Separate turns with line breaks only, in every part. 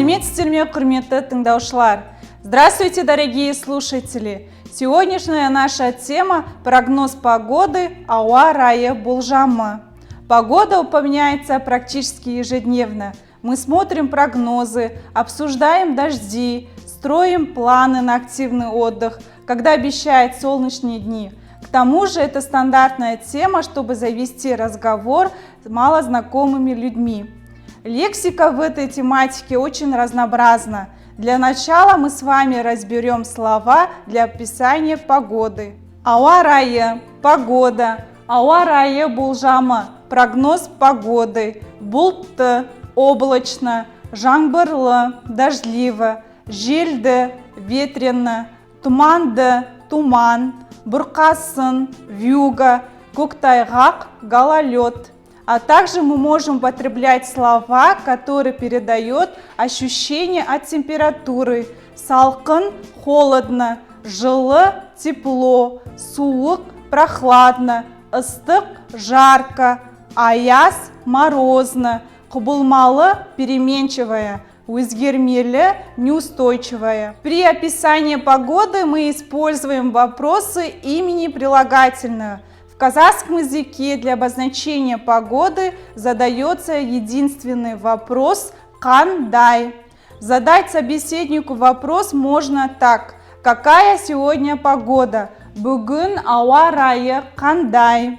Сәлеметсіздер ме, құрметті тыңдаушылар? Здравствуйте, дорогие слушатели! Сегодняшняя наша тема – прогноз погоды, ауа райы болжамы. Погода упоминается практически ежедневно. Мы смотрим прогнозы, обсуждаем дожди, строим планы на активный отдых, когда обещают солнечные дни. К тому же это стандартная тема, чтобы завести разговор с малознакомыми людьми. Лексика в этой тематике очень разнообразна. Для начала мы с вами разберем слова для описания погоды. Ауа райы – погода. Ауа райы болжамы – прогноз погоды. Бұлтты – облачно. Жаңбырлы – дождливо. Желді – ветрено. Туманды – туман. Бұрқасын – вьюга. Көктайғақ – гололед. А также мы можем употреблять слова, которые передают ощущение от температуры. Салқын – холодно, жылы – тепло, суық – прохладно, ыстық – жарко, аяз – морозно, құбылмалы – переменчивое, өзгермелі – неустойчивое. При описании погоды мы используем вопросы имени прилагательного. В казахском языке для обозначения погоды задается единственный вопрос «Қандай?». Задать собеседнику вопрос можно так: «Какая сегодня погода?» «Бүгін ауа райы қандай?»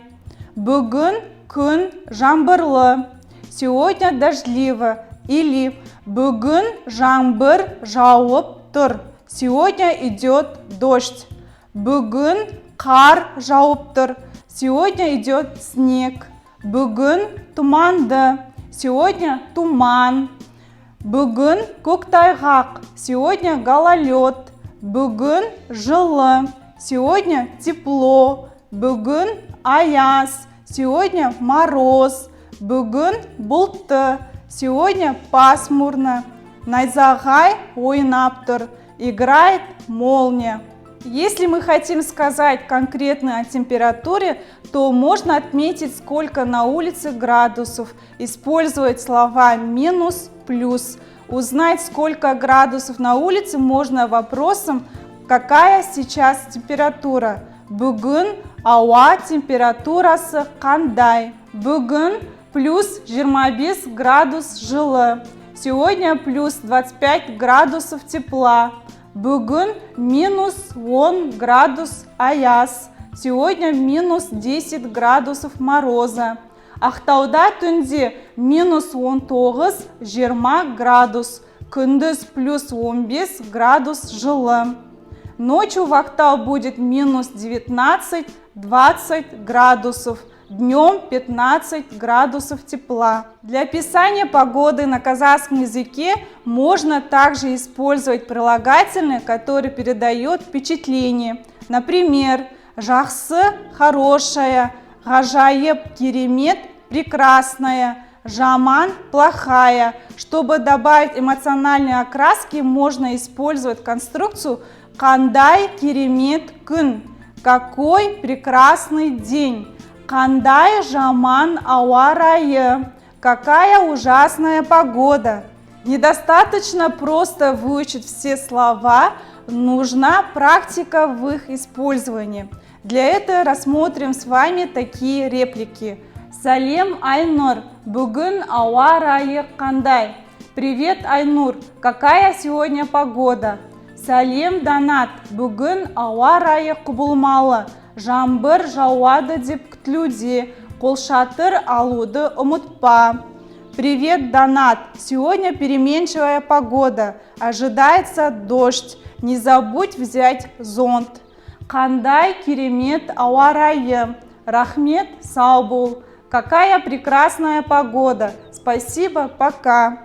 «Бүгін күн жаңбырлы?» «Сегодня дождливо?» Или «Бүгін жаңбыр жауып тұр?» «Сегодня идет дождь?» «Бүгін қар жауып тұр?» Сегодня идет снег. Бүгін туманды. Сегодня туман. Бүгін көктайғақ. Сегодня гололед. Бүгін жылы. Сегодня тепло. Бүгін аяз. Сегодня мороз. Бүгін бұлтты. Сегодня пасмурно. Найзағай ойнап тұр. Играет молния. Если мы хотим сказать конкретно о температуре, то можно отметить, сколько на улице градусов, использовать слова минус, плюс. Узнать, сколько градусов на улице, можно вопросом «Какая сейчас температура?» Бүгін ауа температурасы қандай? Бүгін плюс 25 градус жылы. Сегодня плюс 25 градусов тепла. Бүгін минус 10 градус аяз. Сегодня минус 10 градусов мороза. Ақтауда түнде минус 19-20 градус. Күндіз плюс 15 градус жылы. Ночью в Ақтау будет минус 19-20 градусов. Днем 15 градусов тепла. Для описания погоды на казахском языке можно также использовать прилагательное, которое передает впечатление. Например, жақсы – хорошая, ғажайып – керемет – прекрасная, жаман – плохая. Чтобы добавить эмоциональные окраски, можно использовать конструкцию «Қандай керемет күн» – «Какой прекрасный день». Қандай жаман ауа райы? Какая ужасная погода? Недостаточно просто выучить все слова, нужна практика в их использовании. Для этого рассмотрим с вами такие реплики. Салем, Айнур, бүгін ауа райы қандай? Привет, Айнур, какая сегодня погода? Салем, Данат, бүгін ауа райы құбылмалы. Жаңбыр жауады деп күтілуде, қолшатыр алуды ұмытпа. Привет, Донат! Сегодня переменчивая погода. Ожидается дождь. Не забудь взять зонт. Қандай керемет ауа райы. Рахмет, сау бол. Какая прекрасная погода. Спасибо, пока.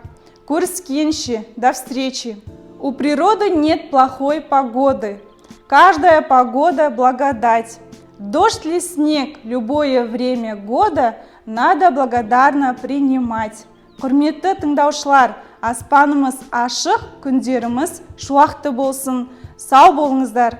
Көріскенше, до встречи. У природы нет плохой погоды. Каждая погода – благодать. Дождь или снег любое время года надо благодарно принимать. Құрметті тыңдаушылар, аспанымыз ашық, күндеріміз шуақты болсын. Сау болыңыздар.